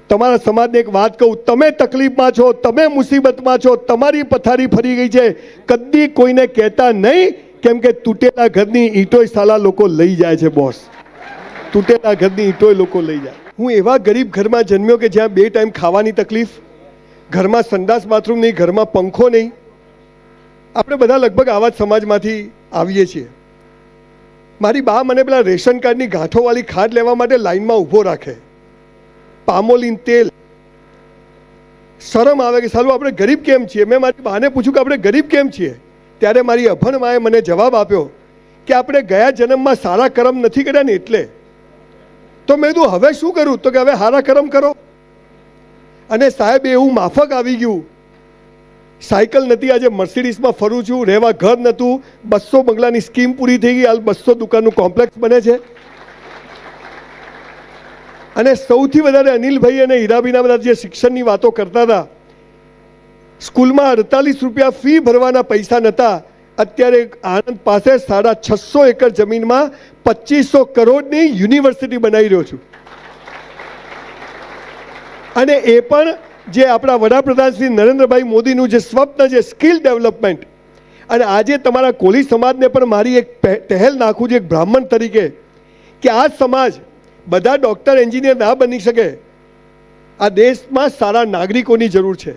તમારા સમાજને એક વાત કહું, તમે તકલીફમાં છો, તમે મુસીબતમાં છો, તમારી પથારી ફરી ગઈ છે, કદી કોઈને કહેતા નહીં, કેમ કે તૂટેલા ઘરની ઈંટોય સાલા લોકો લઈ જાય છે બોસ. તૂટેલા ઘરની ઈંટોય લોકો લઈ જાય. હું એવા ગરીબ ઘરમાં જન્મ્યો કે જ્યાં 2 ટાઈમ ખાવાની તકલીફ, ઘરમાં સંડાસ બાથરૂમ નહીં, ઘરમાં પંખો નહીં. આપણે બધા લગભગ આવા જ સમાજમાંથી આવીએ છીએ. મારી બા મને પેલા રેશન કાર્ડની ગાંઠોવાળી ખાંડ લેવા માટે લાઈનમાં ઊભો રાખે, પામોલીન તેલ. શરમ આવે કે સાલું આપણે ગરીબ કેમ છીએ. મેં મારી બાને પૂછ્યું કે આપણે ગરીબ કેમ છીએ. ત્યારે મારી અભણ માએ મને જવાબ આપ્યો કે આપણે ગયા જન્મમાં સારા કર્મ નથી કર્યા ને એટલે. તો મેં કીધું હવે શું કરું? તો કે હવે સારા કર્મ કરો. અને સાહેબ એવું માફક આવી ગયું, સાયકલ નથી, આજે મર્સિડીઝમાં ફરું છું, રહેવા ઘર નહોતું, 200 બંગલાની સ્કીમ પૂરી થઈ ગઈ, હાલ 200 દુકાનનું કોમ્પ્લેક્સ બને છે. અને સૌથી વધારે અનિલભાઈ અને હીરાબીના બધા જે શિક્ષણની વાતો કરતા હતા, સ્કૂલમાં 48 રૂપિયા ફી ભરવાના પૈસા નહોતા. અત્યારે આણંદ પાસે 650 એકર જમીનમાં 2500 કરોડની યુનિવર્સિટી બનાવી રહ્યો છું. અને એ પણ જે આપણા વડાપ્રધાન શ્રી નરેન્દ્રભાઈ મોદીનું જે સ્વપ્ન છે સ્કિલ ડેવલપમેન્ટ. અને આજે તમારા કોલી સમાજને પણ મારી એક પહેલ નાખું છું એક બ્રાહ્મણ તરીકે કે આ સમાજ બધા ડૉક્ટર એન્જિનિયર ના બની શકે. આ દેશમાં સારા નાગરિકોની જરૂર છે.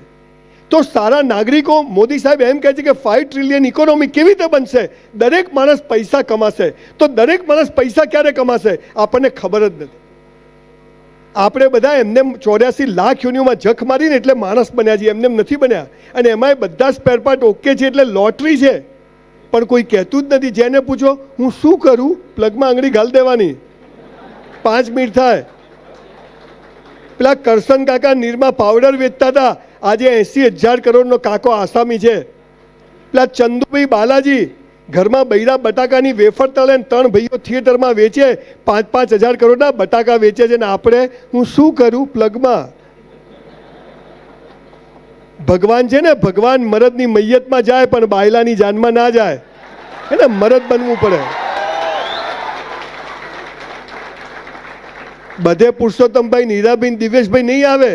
તો સારા નાગરિકો, મોદી સાહેબ એમ કહે છે કે 5 ટ્રિલિયન ઇકોનોમી કેવી રીતે બનશે? દરેક માણસ પૈસા કમાશે. તો દરેક માણસ પૈસા ક્યારે કમાશે આપણને ખબર જ નથી. આપણે બધા એમને 84 લાખ યોનિઓમાં જખ મારીને એટલે માણસ બન્યા છીએ, એમને નથી બન્યા. અને એમાંય બધા સ્પેર પાર્ટ ઓકે છે એટલે લોટરી છે, પણ કોઈ કહેતું જ નથી. જેને પૂછો હું શું કરું, પ્લગમાં આંગળી ઘાલ દેવાની, 5 મિનિટ થાય. પેલા કરશન કાકા નીરમાં પાવડર વેચતા હતા, આજે 80,000 કરોડનો કાકો આસામી છે. પેલા ચંદુભાઈ બાલાજી ઘરમાં બૈરા બટાકાની વેફર તળે, 3 ભાઈઓ થિયેટરમાં વેચે, 5,000 કરોડના બટાકા વેચે છે. ને આપણે હું શું કરું, પ્લગમાં. ભગવાન છે ને, ભગવાન મરદની મૈયતમાં જાય પણ બાયલાની જાનમાં ના જાય, એને મરદ બનવું પડે. બધે પુરુષોત્તમભાઈ, નીરાબેન, દિવેશભાઈ નહીં આવે.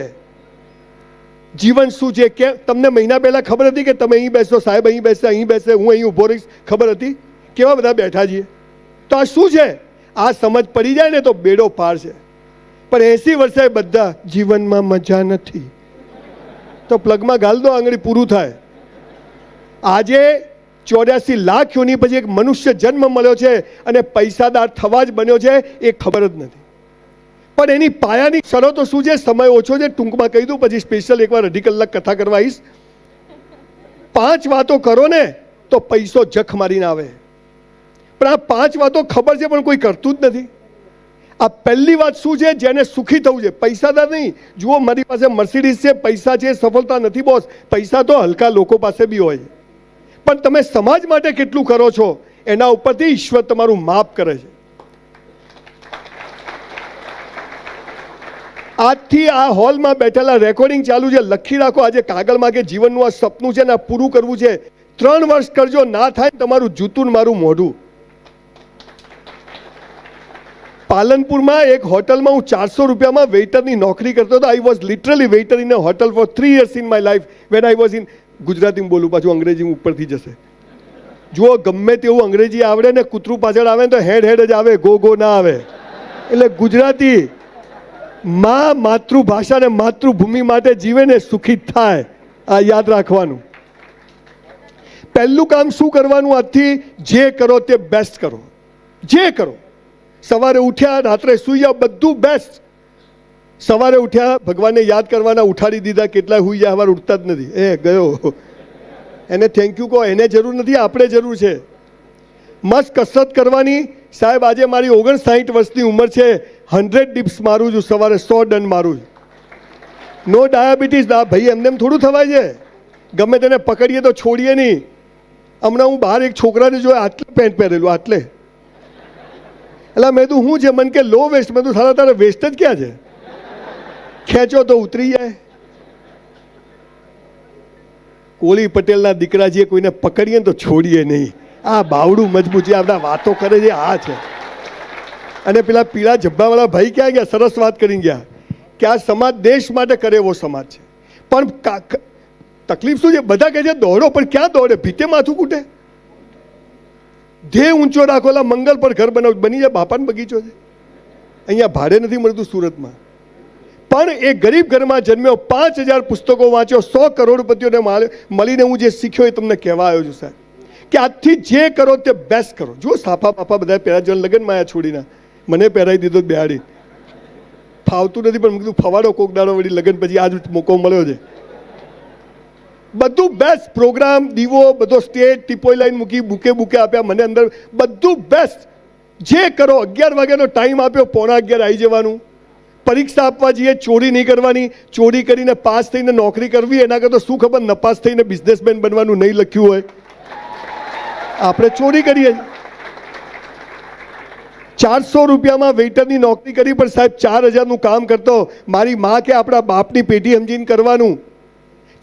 જીવન શું છે કે તમને મહિના પહેલા ખબર હતી કે તમે અહીં બેસો, સાહેબ અહીં બેસે, અહીં બેસે, હું અહીં ઊભો રહીશ? ખબર હતી? કેવા બધા બેઠા છીએ. તો આ શું છે? આ સમજ પડી જાય ને તો બેડો પાર છે. પણ 80 વર્ષે બધા જીવનમાં મજા નથી, તો પ્લગમાં ગાલ દો, આંગળી પૂરું થાય. આજે 84 લાખ યોની પછી એક મનુષ્ય જન્મ મળ્યો છે અને પૈસાદાર થવા જ બન્યો છે એ ખબર જ નથી. પણ એની પાયાની શરતો શું છે? સમય ઓછો છે, ટૂંકમાં કહી દઉં, પછી સ્પેશિયલ એકવાર 2.5 કલાક કથા કરવા આવીશ. 5 વાતો કરો ને તો પૈસો જખ મારીને આવે. પણ આ 5 વાતો ખબર છે પણ કોઈ કરતું જ નથી. આ પહેલી વાત શું છે? જેને સુખી થવું છે, પૈસાદાર નહીં. જુઓ, મારી પાસે મર્સિડીઝ છે, પૈસા છે, સફળતા નથી બોસ. પૈસા તો હલકા લોકો પાસે બી હોય, પણ તમે સમાજ માટે કેટલું કરો છો એના ઉપરથી ઈશ્વર તમારું માપ કરે છે. આજથી આ હોલમાં બેઠેલા રેકોર્ડિંગ ચાલુ છે, લખી રાખો આજે કાગળમાં કે જીવનનું આ સપનું છે ને આ પૂરું કરવું છે. 3 વર્ષ કરજો, ના થાય તમારું જૂતું મારું મોઢું. પાલનપુરમાં એક હોટલમાં હું 400 રૂપિયામાં વેઇટરની નોકરી કરતો હતો. I was literally waiter in a hotel for 3 years in my life when I was in. ગુજરાતીમાં બોલું, પાછું અંગ્રેજી ઉપરથી જશે. જુઓ, ગમે તેવું અંગ્રેજી આવડે ને કૂતરું પાછળ આવે તો હેડ હેડ જ આવે, ગો ગો ના આવે. એટલે ગુજરાતી માં માતૃભાષા ને માતૃભૂમિ માટે જીવે ને સુખી થાય, આ યાદ રાખવાનું. પહેલું કામ શું કરવાનું? આજથી જે કરો તે બેસ્ટ કરો. જે કરો, સવારે ઉઠ્યા, રાત્રે સુઈ જાઓ, બધું બેસ્ટ. સવારે ઉઠ્યા, ભગવાનને યાદ કરવાના, ઉઠાડી દીધા. કેટલાય હુઈ જાય, સવારે ઉઠતા જ નથી. એ ગયો, એને થેન્ક યુ કહો. એને જરૂર નથી, આપણે જરૂર છે. મસ્ત કસરત કરવાની. સાહેબ આજે મારી 59 વર્ષની ઉંમર છે, 100 ડિપ્સ મારું છું સવારે, 100 ડન મારું છું. નો ડાયાબિટીસ. ના ભાઈ, એમને એમ થોડું થવાય છે. ગમે તેને પકડીએ તો છોડીએ નહીં. હમણાં હું બહાર એક છોકરાને જોયો, આટલે પેન્ટ પહેરેલું, આટલે. એટલે મેં તું શું છે? મને કે લો વેસ્ટ. મેં તું સારા તારે વેસ્ટ જ ક્યાં છે? ખેંચો તો ઉતરી જાય. કોળી પટેલના દીકરા જે કોઈને પકડીએ ને તો છોડીએ નહીં. આ બાવડું મજબૂત છે, આપણા વાતો કરે છે. આ છે. અને પેલા પીળા જબ્બાવાળા ભાઈ ક્યાં ગયા? સરસ વાત કરી ગયા કે આ સમાજ દેશ માટે કરે એવો સમાજ છે. પણ તકલીફ શું છે? બધા કહે છે દોડો, પણ ક્યાં દોડે? ભીતે માથું કૂટે. ધ્યેય ઊંચો રાખોલા મંગલ પર ઘર બનાવ, બની જાય બાપાનો બગીચો છે. અહીંયા ભાડે નથી મળતું સુરતમાં. પણ એ ગરીબ ઘરમાં જન્મ્યો, 5000 પુસ્તકો વાંચ્યો, 100 કરોડપતિઓને મળીને હું જે શીખ્યો એ તમને કહેવા આવ્યો છું સાહેબ, કે આજથી જે કરો તે બેસ્ટ કરો. જો સાફા બાફા બધા પહેરા જણ લગ્નમાં આયા છોડીને મને પહેરાવી દીધો બેહાડી, ફાવતું નથી, પણ મેં કીધું ફવાડો કોક દાડો વળી લગ્ન પછી આજ મોકો મળ્યો છે. બધું બેસ્ટ પ્રોગ્રામ, દીવો બધો સ્ટેજ, ટીપોઈ લાઈન મૂકી, બુકે આપ્યા મને અંદર, બધું બેસ્ટ. જે કરો, 11 વાગ્યાનો ટાઈમ આપ્યો, 11:15 આવી જવાનું. પરીક્ષા આપવા જઈએ, ચોરી નહીં કરવાની. ચોરી કરીને પાસ થઈને નોકરી કરવી એના કરતાં શું ખબર નપાસ થઈને બિઝનેસમેન બનવાનું નહીં લખ્યું હોય, આપણે ચોરી કરીએ. 400 રૂપિયામાં વેઇટરની નોકરી કરી, પણ સાહેબ 4000નું કામ કરતો. મારી માં કે આપણા બાપની પેઢી સમજીને કરવાનું.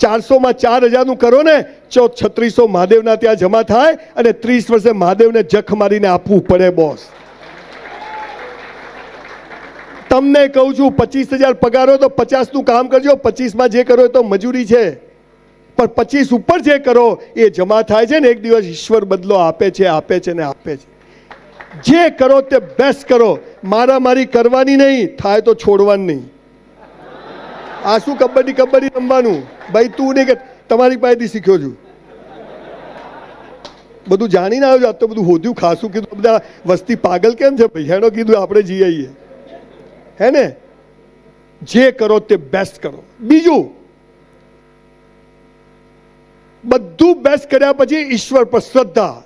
400માં 4000નું કરો ને, 3600 મહાદેવના ત્યાં જમા થાય અને 30 વર્ષે મહાદેવને જખ મારીને આપવું પડે બોસ. તમને કહું છું 25000 પગાર હોય તો 50નું કામ કરજો, 25માં જે કરો તો મજૂરી છે, પણ 25 ઉપર જે કરો એ જમા થાય છે ને એક દિવસ ઈશ્વર બદલો આપે છે, આપે છે ને આપે છે. જે કરો તે બેસ્ટ કરો. મારામારી કરવાની નહીં, થાય તો છોડવાની નહીં. આ શું કબડ્ડી રમવાનું? ભાઈ તું નહીં કે તમારી પાસેથી શીખ્યો છું, બધું જાણીને આવ્યો છું. આ તો બધું હોદ્યું ખાસું કીધું. બધા વસ્તી પાગલ કેમ છે ભાઈ? હેડો કીધું આપણે જઈ આવીએ, હે ને? જે કરો તે બેસ્ટ કરો. બીજું બધું બેસ્ટ કર્યા પછી ઈશ્વર પર શ્રદ્ધા,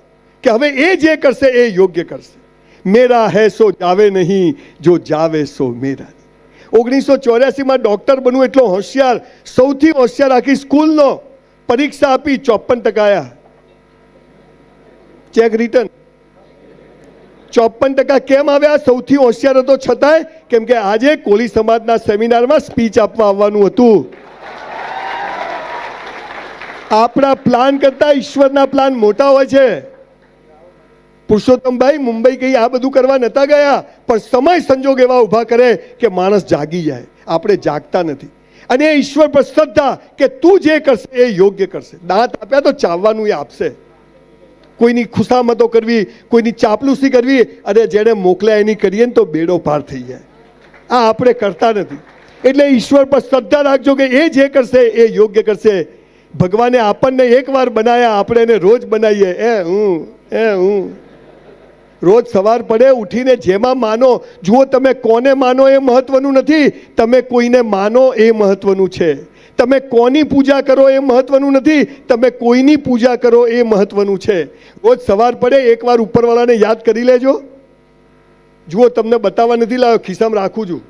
કે હવે એ જે કરશે એ યોગ્ય કરશે. મેરા હૈ સો જાવે નહીં, જો જાવે સો મેરા. 1984માં ડોક્ટર બનવું એટલો હોશિયાર, સૌથી હોશિયાર આખી સ્કૂલનો. પરીક્ષા આપી, 54% આવ્યા. ચેક રિટર્ન 54% કેમ આવ્યા? સૌથી હોશિયાર હતો છતાંય, કેમ કે આજે કોળી સમાજના સેમિનારમાં સ્પીચ આપવા આવવાનું હતું. આપણા પ્લાન કરતા ઈશ્વરના પ્લાન મોટા હોય છે. પુરુષોત્તમભાઈ મુંબઈ કઈ આ બધું કરવા નતા ગયા, પણ સમય સંજોગ એવા ઊભા કરે કે માણસ જાગી જાય. આપણે જાગતા નથી. અને ઈશ્વર પર શ્રદ્ધા કે તું જે કરશે એ યોગ્ય કરશે. દાંત આપ્યા તો ચાવવાનું એ આપશે. કોઈની ખુશામતો કરવી, કોઈની ચાપલુસી કરવી, અને જેને મોકલ્યા એની કરીએ ને તો બેડો પાર થઈ જાય. આ આપણે કરતા નથી. એટલે ઈશ્વર પર શ્રદ્ધા રાખજો કે એ જે કરશે એ યોગ્ય કરશે. ભગવાને આપણને એકવાર બનાવ્યા, આપણે એને રોજ બનાવીએ. હું રોજ સવાર પડે ઉઠીને જેમાં માનો. જુઓ, તમે કોને માનો એ મહત્વનું નથી, તમે કોઈને માનો એ મહત્વનું છે. તમે કોની પૂજા કરો એ મહત્વનું નથી, તમે કોઈની પૂજા કરો એ મહત્વનું છે. રોજ સવાર પડે એકવાર ઉપરવાળાને યાદ કરી લેજો. જુઓ, તમને બતાવવા નથી લાવ્યો, ખિસ્સામાં રાખું છું.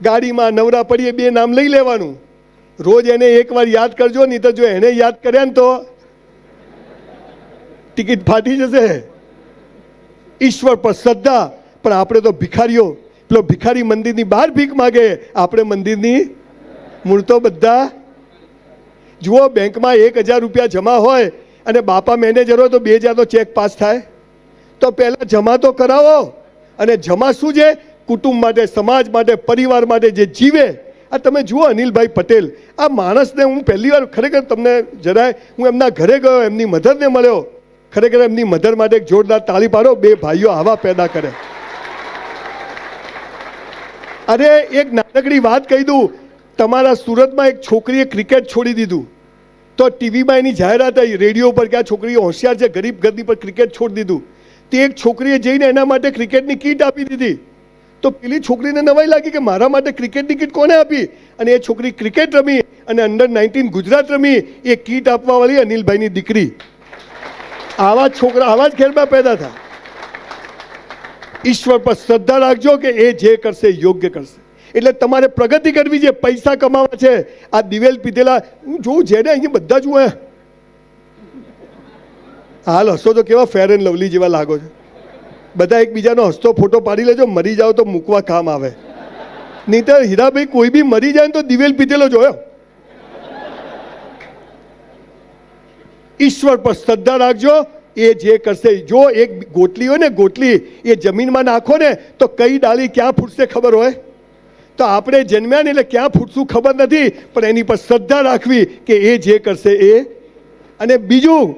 ગાડીમાં નવરા પડીએ 2 નામ લઈ લેવાનું. રોજ એને એકવાર યાદ કરજો, નહીં તો જો એને યાદ કર્યા ને તો ટિકિટ ફાટી જશે. ઈશ્વર પર શ્રદ્ધા. પણ આપણે તો ભિખારીઓ. પેલો ભિખારી મંદિરની બહાર ભીખ માગે, આપણે મંદિરની મૂળ તો બધા. જુઓ, બેંકમાં 1000 રૂપિયા જમા હોય અને બાપા મેનેજર હોય તો 2000 ચેક પાસ થાય. તો પહેલા જમા તો કરાવો. અને જમા શું છે? કુટુંબ માટે, સમાજ માટે, પરિવાર માટે જે જીવે. આ તમે જુઓ અનિલભાઈ પટેલ, આ માણસને હું પહેલી વાર ખરેખર તમને જરાય, હું એમના ઘરે ગયો, એમની મધરને મળ્યો. ખરેખર એમની મધર માટે એક જોરદાર તાળી પાડો. 2 ભાઈઓ આવા પેદા કરે. અરે એક નાનકડી વાત કહી દઉં. તમારા સુરતમાં એક છોકરીએ ક્રિકેટ છોડી દીધું, તો ટીવીમાં એની જાહેરાત આવી, રેડિયો પર, કે આ છોકરી હોશિયાર છે, ગરીબ ઘરની પર ક્રિકેટ છોડી દીધું. તે એક છોકરીએ જઈને એના માટે ક્રિકેટની કીટ આપી દીધી. તો પેલી છોકરીને નવાઈ લાગી કે મારા માટે ક્રિકેટની કીટ કોને આપી? અને એ છોકરી ક્રિકેટ રમી અને અંડર-19 ગુજરાત રમી. એ કીટ આપવાવાળી અનિલભાઈની દીકરી. આવા છોકરા આવા જ ઘેરમાં પેદા થાય. ઈશ્વર પર શ્રદ્ધા રાખજો કે એ જે કરશે યોગ્ય કરશે. એટલે તમારે પ્રગતિ કરવી છે, પૈસા કમાવા છે. આ દિવેલ પીધેલા હું જોઉં, જેને અહીંયા બધા જુએ હાલ હસો તો કેવા ફેર એન્ડ લવલી જેવા લાગો છો. બધા એકબીજાનો હસતો ફોટો પાડી લેજો, મરી જાઓ તો મૂકવા કામ આવે. નહીં તો હીરાભાઈ કોઈ બી મરી જાય ને તો દિવેલ પીધેલો જોયો. ઈશ્વર પર શ્રદ્ધા રાખજો, એ જે કરશે. જો એક ગોટલી હોય ને, ગોટલી એ જમીનમાં નાખો ને તો કઈ ડાળી ક્યાં ફૂટશે ખબર હોય? તો આપણે જન્મ્યા ને એટલે ક્યાં ફૂટશું ખબર નથી, પણ એની પર શ્રદ્ધા રાખવી કે એ જે કરશે એ. અને બીજું,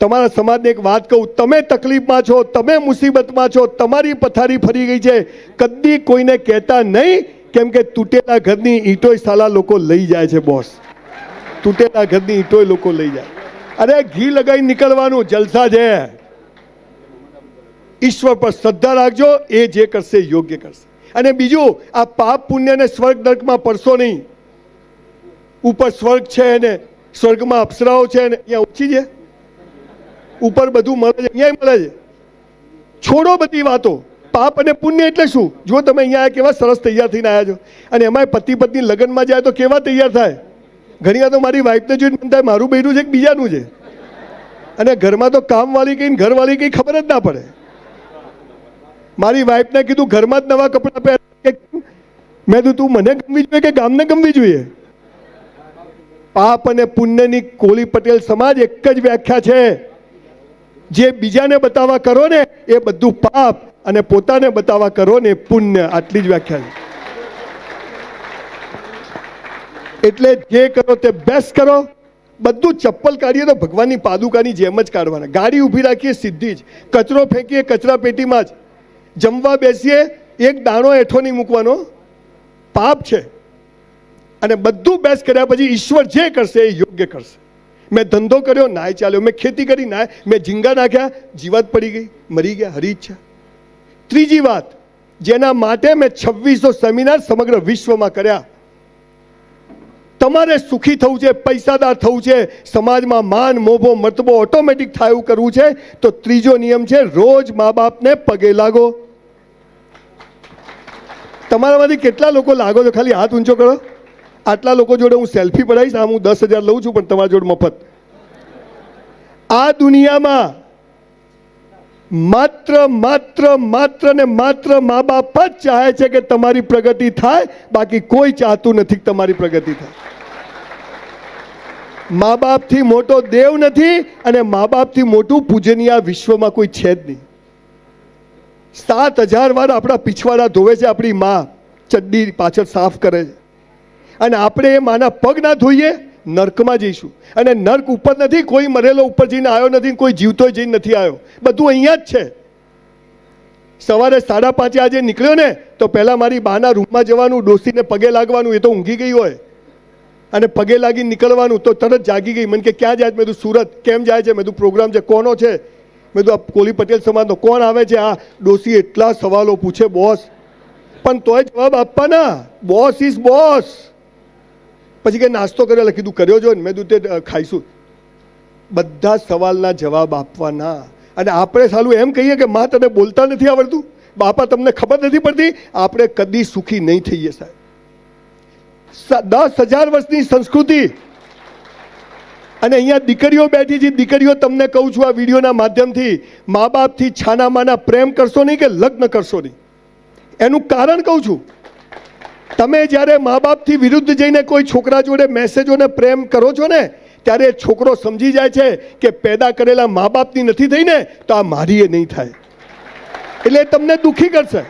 તમારા સમાજને એક વાત કહું, તમે તકલીફમાં છો, તમે મુસીબતમાં છો, તમારી પથારી ફરી ગઈ છે, કદી કોઈને કહેતા નહીં, કેમ કે તૂટેલા ઘરની ઈંટોય સાલા લોકો લઈ જાય છે બોસ. તૂટેલા ઘરની ઈંટોય લોકો લઈ જાય. અરે ઘી લગાવી નીકળવાનું, જલસા છે. ઈશ્વર પર શ્રદ્ધા રાખજો, એ જે કરશે યોગ્ય કરશે. અને બીજું, આ પાપ પુણ્ય ને સ્વર્ગ નર્કમાં પડશો નહીં. ઉપર સ્વર્ગ છે ને સ્વર્ગમાં અપ્સરાઓ છે ને અહીંયા ઓછી છે, ઉપર બધું મળે છે, અહીંયા મળે છે. છોડો બધી વાતો. પાપ અને પુણ્ય એટલે શું? જો તમે અહીંયા કેવા સરસ તૈયાર થઈને આવ્યા છો, અને એમાંય પતિ પત્ની લગ્નમાં જાય તો કેવા તૈયાર થાય. ઘણી વાર તો મારી વાઈફને જોઈને મન થાય મારું બૈરું છે કે બીજાનું છે. અને ઘરમાં તો કામવાળી કઈ ઘરવાળી કઈ ખબર જ ના પડે. મારી વાઈફને કીધું ઘરમાં જ નવા કપડાં પહેર. મેં કીધું તું મને ગમવી જોઈએ કે ગામને ગમવી જોઈએ? પાપ અને પુણ્યની કોળી પટેલ સમાજ એક જ વ્યાખ્યા છે. જે બીજાને બતાવવા કરો ને એ બધું પાપ, અને પોતાને બતાવવા કરો ને પુણ્ય. આટલી જ વ્યાખ્યા છે. એટલે જે કરો તે બેસ્ટ કરો. બધું ચપ્પલ કાઢીએ તો ભગવાનની પાદુકાની જેમ જ કાઢવાના. ગાડી ઊભી રાખીએ સીધી જ, કચરો ફેંકીએ કચરા પેટીમાં જ, જમવા બેસીએ એક દાણો હેઠો નહીં મૂકવાનો, પાપ છે. અને બધું બેસ્ટ કર્યા પછી ઈશ્વર જે કરશે એ યોગ્ય કરશે. મેં ધંધો કર્યો, નાય ચાલ્યો. મેં ખેતી કરી, નાય. મેં ઝીંગા નાખ્યા, જીવાત પડી ગઈ, મરી ગયા, હરી ઈચ્છા. ત્રીજી વાત, જેના માટે મેં 2600 સેમિનાર સમગ્ર વિશ્વમાં કર્યા. તમારે સુખી થવું છે, પૈસાદાર થવું છે, સમાજમાં માન મોભો મર્તબો ઓટોમેટિક થાય એવું કરવું છે, તો ત્રીજો નિયમ છે રોજ મા બાપને પગે લાગો. તમારામાંથી કેટલા લોકો લાગો છો? ખાલી હાથ ઊંચો કરો. આટલા લોકો જોડે હું સેલ્ફી પડાવીશ. આમ હું 10,000 લઉં છું, પણ તમારા જોડે મફત. આ દુનિયામાં માત્ર ને માત્ર મા બાપ જ ચાહે છે કે તમારી પ્રગતિ થાય, બાકી કોઈ ચાહતું નથી કે તમારી પ્રગતિ થાય. મા બાપથી મોટો દેવ નથી, અને મા બાપથી મોટું પૂજનીય વિશ્વમાં કોઈ છે જ નહીં. 7,000 વાર આપણા પીછવાડા ધોવે છે આપણી મા, ચડ્ડી પાછળ સાફ કરે છે. અને આપણે એ માના પગ ના ધોઈએ, નર્કમાં જઈશું. અને નર્ક ઉપર નથી, કોઈ મરેલો ઉપર જઈને આવ્યો નથી, કોઈ જીવતો જઈને નથી આવ્યો, બધું અહીંયા જ છે. સવારે 5:30 આજે નીકળ્યો ને તો પહેલા મારી બાના રૂમમાં જવાનું, ડોસીને પગે લાગવાનું. એ તો ઊંઘી ગઈ હોય, અને પગે લાગી નીકળવાનું. તો તરત જાગી ગઈ. મને કે ક્યાં જાય? મેં કીધું સુરત. કેમ જાય છે? મેં કીધું પ્રોગ્રામ છે. કોનો છે? મેં કીધું આ કોલી પટેલ સમાજનો. કોણ આવે છે? આ ડોસી એટલા સવાલો પૂછે બોસ, પણ તોય જવાબ આપવાના. Boss is boss. પછી કે નાસ્તો કર્યો? કીધું કર્યો જો ને. મેં કીધું તે ખાઈશું. બધા સવાલના જવાબ આપવાના. અને આપણે સાલું એમ કહીએ કે માં તને બોલતા નથી આવડતું, બાપા તમને ખબર નથી પડતી, આપણે કદી સુખી નહીં થઈએ સાહેબ. 10,000 વર્ષની સંસ્કૃતિ. અને અહીંયા દીકરીઓ બેઠી છે. દીકરીઓ, તમને કહું છું આ વિડીયોના માધ્યમથી, મા બાપથી છાના માના પ્રેમ કરશો નહીં કે લગ્ન કરશો નહીં. એનું કારણ કહું છું. તમે જ્યારે મા બાપથી વિરુદ્ધ જઈને કોઈ છોકરા જોડે મેસેજોને પ્રેમ કરો છો ને, ત્યારે છોકરો સમજી જાય છે કે પેદા કરેલા મા બાપની નથી થઈ ને, તો આ મારી એ નહીં થાય. એટલે તમને દુઃખી કરશે.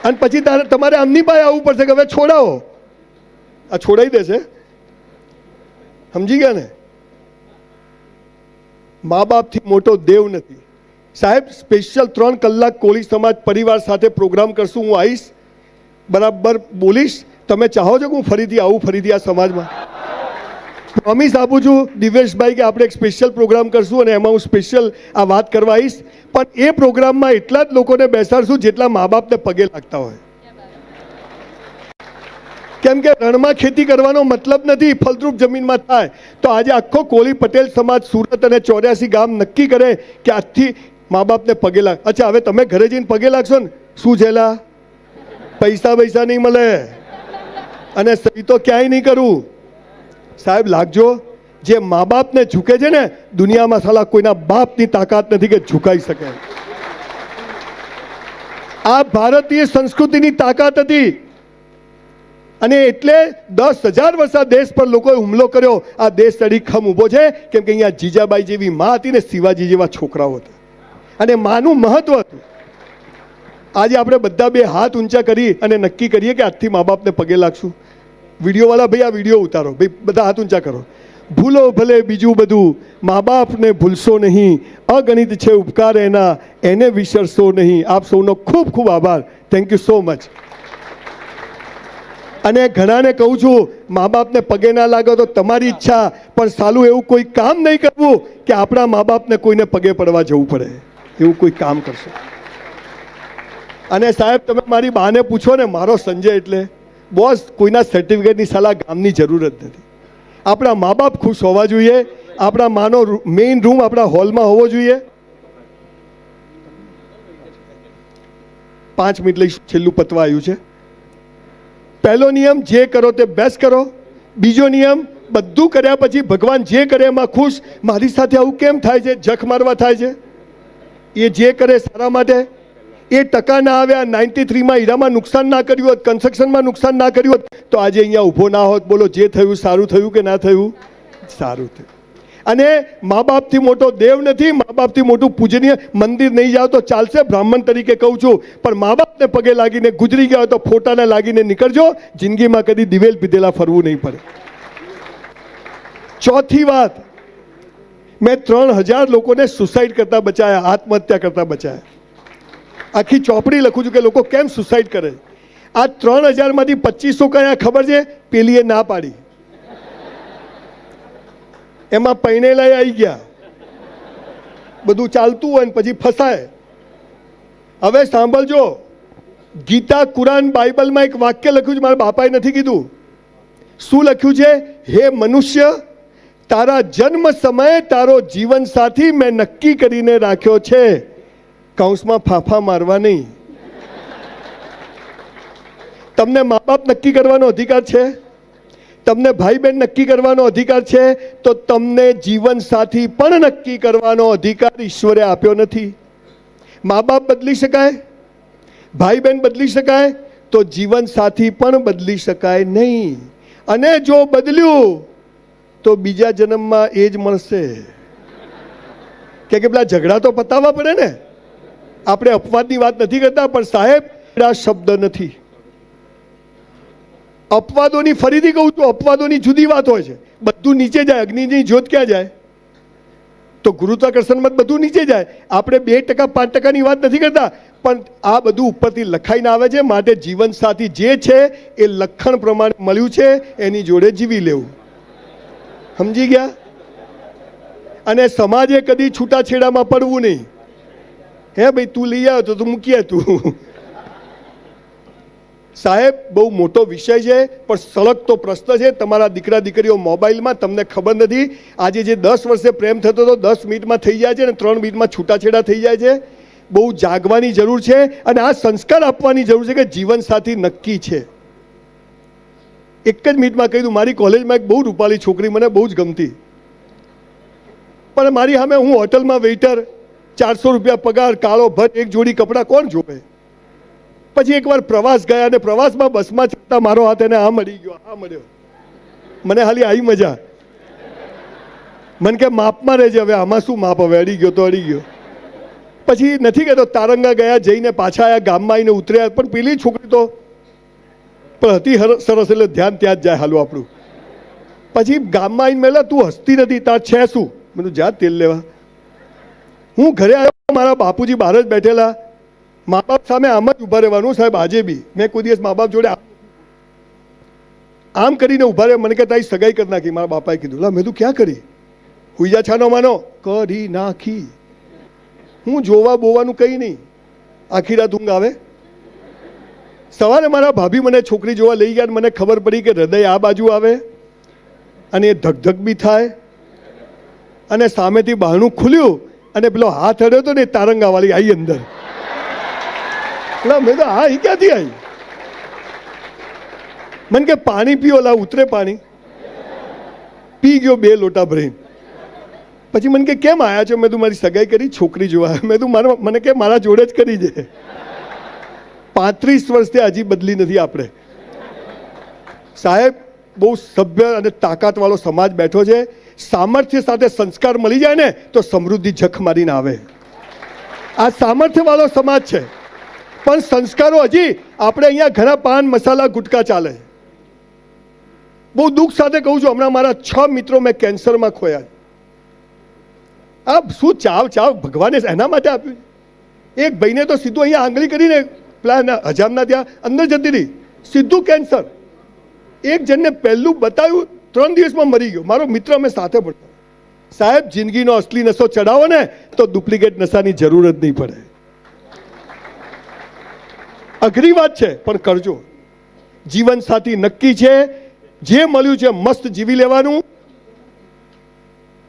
અને પછી તમારે આમની પાસે આવવું પડશે કે હવે છોડાવો. આ છોડાઈ દેશે. સમજી ગયા ને? મા બાપથી મોટો દેવ નથી સાહેબ. સ્પેશિયલ 3 કલાક કોળી સમાજ પરિવાર સાથે પ્રોગ્રામ કરશું. હું આવીશ, બરાબર બોલીશ. તમે ચાહો છો કે હું ફરીથી આવું, ફરીથી આ સમાજમાં? પ્રોમિસ આપું છું દિવેશભાઈ કે આપણે એક સ્પેશિયલ પ્રોગ્રામ કરશું, અને એમાં હું સ્પેશિયલ આ વાત કરવા આવીશ. પણ એ પ્રોગ્રામમાં એટલા જ લોકોને બેસાડશું જેટલા મા બાપને પગે લાગતા હોય. કેમ કે રણમાં ખેતી કરવાનો મતલબ નથી, ફળદ્રુપ જમીનમાં થાય. તો આજે આખો કોળી પટેલ સમાજ સુરત અને 84 ગામ નક્કી કરે કે આજથી મા બાપને પગે લાગ. અચ્છા, હવે તમે ઘરે જઈને પગે લાગશો ને, શું છેલા પૈસા નહીં મળે, અને સહી તો ક્યાંય નહીં કરું સાહેબ. લાગજો. જે મા બાપને ઝૂકે છે ને, દુનિયામાં સાલા કોઈના બાપની તાકાત નથી કે ઝુકાઈ શકે. આ ભારતીય સંસ્કૃતિની તાકાત હતી. અને એટલે 10,000 વર્ષ આ દેશ પર લોકોએ હુમલો કર્યો. આ દેશ અડીખમ ઊભો છે કેમ કે અહીંયા જીજાબાઈ જેવી મા હતી ને શિવાજી જેવા છોકરાઓ હતા. અને માનું મહત્વ હતું. આજે આપણે બધા બે હાથ ઊંચા કરી અને નક્કી કરીએ કે આજથી મા બાપને પગે લાગશું. વિડીયોવાળા ભાઈ આ વિડીયો ઉતારો, ભાઈ બધા હાથ ઊંચા કરો. ભૂલો ભલે બીજું બધું, મા બાપને ભૂલશો નહીં, અગણિત છે ઉપકાર એના, એને વિસરશો નહીં. આપ સૌનો ખૂબ ખૂબ આભાર. Thank you so much. અને ઘણાને કહું છું, મા બાપને પગે ના લાગો તો તમારી ઈચ્છા, પણ સાલું એવું કોઈ કામ નહીં કરવું કે આપણા મા બાપને કોઈને પગે પડવા જવું પડે. એવું કોઈ કામ કરશો. અને સાહેબ તમે મારી બાને પૂછો ને, મારો સંજય એટલે બોસ, કોઈના સર્ટિફિકેટની સાલા ગામની જરૂર જ નથી. આપણા મા બાપ ખુશ હોવા જોઈએ. આપણા માનો મેઇન રૂમ આપણા હોલમાં હોવો જોઈએ. 5 મિનિટ લઈ છેલ્લું પતવા આવ્યું છે. પહેલો નિયમ, જે કરો તે બેસ્ટ કરો. બીજો નિયમ, બધું કર્યા પછી ભગવાન જે કરે એમાં ખુશ. મારી સાથે આવું કેમ થાય છે? જખ મારવા થાય છે. એ જે કરે સારા માટે. એ ટકા ના આવ્યા, 93માં હીરામાં નુકસાન ના કર્યું હોત, કન્સ્ટ્રક્શનમાં નુકસાન ના કર્યું હોત તો આજે અહીંયા ઊભો ના હોત. બોલો, જે થયું સારું થયું કે ના થયું? સારું થયું. અને મા બાપથી મોટો દેવ નથી, મા બાપથી મોટું પૂજનીય મંદિર નહીં જાઓ તો ચાલશે, બ્રાહ્મણ તરીકે કહું છું, પણ મા બાપને પગે લાગીને ગુજરી ગયા હોય તો ફોટાને લાગીને નીકળજો. જિંદગીમાં કદી દિવેલ પીધેલા ફરવું નહીં પડે. ચોથી વાત, મેં 3000 લોકોને સુસાઇડ કરતા બચાયા, આત્મહત્યા કરતા બચાયા. આખી ચોપડી લખું છું કે લોકો કેમ સુસાઇડ કરે. આ 3000માંથી 2500 કયા ખબર છે? પેલીએ ના પાડી, એમાં પૈણેલા આવી ગયા, બધું ચાલતું હોય ને પછી ફસાય. હવે સાંભળજો, ગીતા, કુરાન, બાઇબલમાં એક વાક્ય લખ્યું છે, મારા બાપાએ નથી કીધું. શું લખ્યું છે? હે મનુષ્ય, તારા જન્મ સમયે તારો જીવન સાથી મેં નક્કી કરીને રાખ્યો છે. કૌંસમાં ફાંફા મારવા નહીં. તમને મા બાપ નક્કી કરવાનો અધિકાર છે, તમને ભાઈ બહેન નક્કી કરવાનો અધિકાર છે, તો તમને જીવન સાથી પણ નક્કી કરવાનો અધિકાર ઈશ્વરે આપ્યો નથી. મા બાપ બદલી શકાય, ભાઈ બહેન બદલી શકાય, તો જીવન સાથી પણ બદલી શકાય નહીં. અને જો બદલ્યું તો બીજા જન્મમાં એ જ મળશે. કે પેલા ઝઘડા તો પતાવવા પડે ને. આપણે અપવાદની વાત નથી કરતા, પણ સાહેબ આ શબ્દ નથી. અપવાદોની, ફરીથી કહું છું, અપવાદોની જુદી વાત હોય છે. બધું નીચે જાય. અગ્નિની જ્યોત ક્યાં જાય? તો ગુરુત્વાકર્ષણમાં બધું નીચે જાય. આપણે 2% 5%ની વાત નથી કરતા, પણ આ બધું ઉપરથી લખાઈને આવે છે. માટે જીવન સાથી જે છે એ લખણ પ્રમાણે મળ્યું છે, એની જોડે જીવી લેવું. સમજી ગયા? અને સમાજે કદી છૂટાછેડામાં પડવું નહીં. હે ભાઈ, તું લઈ આવ્યો તો તું મૂકી તું. સાહેબ, બહુ મોટો વિષય છે, પણ સળગતો પ્રશ્ન છે. તમારા દીકરા દીકરીઓ મોબાઈલમાં, તમને ખબર નથી. આજે જે 10 વર્ષે પ્રેમ થતો હતો 10 મિનિટમાં થઈ જાય છે અને 3 મિનિટમાં છૂટાછેડા થઈ જાય છે. બહુ જાગવાની જરૂર છે અને આ સંસ્કાર આપવાની જરૂર છે કે જીવન સાથી નક્કી છે. એક જ મિનિટમાં કહી દઉં, મારી કોલેજમાં એક બહુ રૂપાળી છોકરી મને બહુ જ ગમતી, પણ મારી સામે હું હોટલમાં વેઇટર, 400 રૂપિયા પગાર, કાળો ભર, એક જોડી કપડાં કોણ જોવે? પછી એકવાર પ્રવાસ ગયા અને પ્રવાસમાં બસમાં ચડતા મારો હાથ એને આ મળી ગયો, આ મળ્યો. મને હાલી આવી મજા. મને કે માપમાં રહેજે, હવે આમાં શું માપ, હવે અડી ગયો તો અડી ગયો. પછી નથી કહેતો તારંગા ગયા, જઈને પાછા આવ્યા, ગામમાં આવીને ઉતર્યા, પણ પેલી છોકરી તો પણ હતી સરસ, એટલે ધ્યાન ત્યાં જ જાય હાલું આપણું. પછી ગામમાં આવીને મેલા, તું હસતી નથી, તાર છે શું? મેં જા તેલ લેવા. હું ઘરે આવ્યો, મારા બાપુજી બહાર જ બેઠેલા. મા બાપ સામે આમ જ ઊભા રહેવાનું સાહેબ. આજે બી મેં કોઈ દિવસ મા બાપ જોડે આમ કરીને ઊભા રહે. મને કે તારી સગાઈ કરી નાખી. મારા બાપાએ કીધું. લા, મેં તું ક્યાં કરી? હુઈજા છાનો માનો કરી નાખી. હું જોવા બોવાનું કંઈ નહીં, આખી રાત ઊંઘ આવે. સવારે મારા ભાભી મને છોકરી જોવા લઈ ગયા, મને ખબર પડી કે હૃદય આ બાજુ આવે અને એ ધક બી થાય. અને સામેથી બહારનું ખુલ્યું અને પેલો હાથ અડ્યો હતો ને, તારંગાવાળી આવી અંદર. મેં તો હા, એ ક્યાંથી આવી? મને કે પાણી પીઓ, લા ઉતરે પાણી. પી ગયો 2 લોટા ભરીને. પછી મને કે કેમ આવ્યા છો? મેં તું મારી સગાઈ કરી, છોકરી જોવા. મેં તું મને કે મારા જોડે જ કરી છે. 35 વર્ષથી હજી બદલી નથી આપણે. સાહેબ, બહુ સભ્ય અને તાકાતવાળો સમાજ બેઠો છે. સામર્થ્ય સાથે સંસ્કાર મળી જાય ને તો સમૃદ્ધિ જખ મારીને આવે. આ સામર્થ્યવાળો સમાજ છે. પણ સંસ્કારો હજી આપણે અહીંયા ઘણા પાન મસાલા ગુટકા ચાલે. બહુ દુઃખ સાથે કહું છું, હમણાં મારા 6 મિત્રો મેં કેન્સરમાં ખોયા. આ શું ચાવ ભગવાને એના માટે આપ્યું. એક ભાઈને તો સીધું અહીંયા આંગળી કરીને પેલા હજામના ત્યાં અંદર જતી રહી, સીધું કેન્સર. એક જણને પહેલું બતાવ્યું 3 દિવસમાં મરી ગયો. મારો મિત્ર અમે સાથે પડતા. સાહેબ, જિંદગીનો અસલી નશો ચડાવો ને તો ડુપ્લિકેટ નશાની જરૂર જ નહીં પડે. અઘરી વાત છે પણ કરજો. જીવન સાથી નક્કી છે, જે મળ્યું છે મસ્ત જીવી લેવાનું.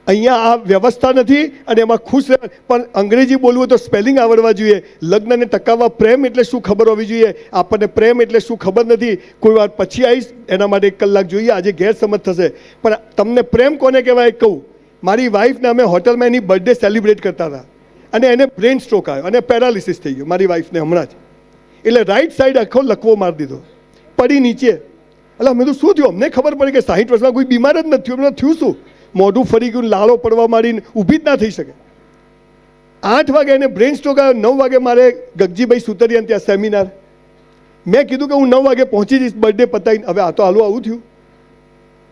અહીંયા આ વ્યવસ્થા નથી અને એમાં ખુશ રહે. પણ અંગ્રેજી બોલવું તો સ્પેલિંગ આવડવા જોઈએ. લગ્નને ટકાવવા પ્રેમ એટલે શું ખબર હોવી જોઈએ. આપણને પ્રેમ એટલે શું ખબર નથી. કોઈ વાર પછી આવીશ, એના માટે 1 કલાક જોઈએ. આજે ગેરસમજ થશે, પણ તમને પ્રેમ કોને કહેવાય કહું. મારી વાઈફને અમે હોટલમાં એની બર્થડે સેલિબ્રેટ કરતા હતા અને એને બ્રેન સ્ટ્રોક આવ્યો અને પેરાલિસિસ થઈ ગયો મારી વાઈફને હમણાં જ. એટલે રાઈટ સાઈડ આખો લકવો મારી દીધો, પડી નીચે. એટલે અમે તો શું થયું, અમને ખબર પડી કે 60 વર્ષમાં કોઈ બીમાર જ નથી થયું. થયું શું, મોઢું ફરી ગયું, લાળો પડવા માંડીને ઊભી જ ના થઈ શકે. 8 વાગે એને બ્રેન સ્ટ્રોક આવ્યો. 9 વાગે મારે ગગજીભાઈ સુતરિયાને ત્યાં સેમિનાર. મેં કીધું કે હું 9 વાગે પહોંચી જઈશ બર્થડે પતાવીને. હવે આ તો હાલું આવું થયું.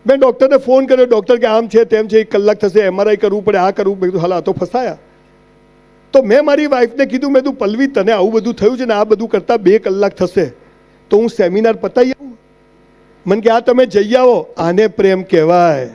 મેં ડૉક્ટરને ફોન કર્યો. ડૉક્ટર કે આમ છે તેમ છે, 1 કલાક થશે, MRI કરવું પડે, આ કરવું. મેં કીધું હાલ આ તો ફસાયા. તો મેં મારી વાઈફને કીધું, મેં તું પલ્લવી તને આવું બધું થયું છે ને આ બધું કરતાં 2 કલાક થશે તો હું સેમિનાર પતાવી આવું. મને કે આ તમે જઈ આવો, આને પ્રેમ કહેવાય.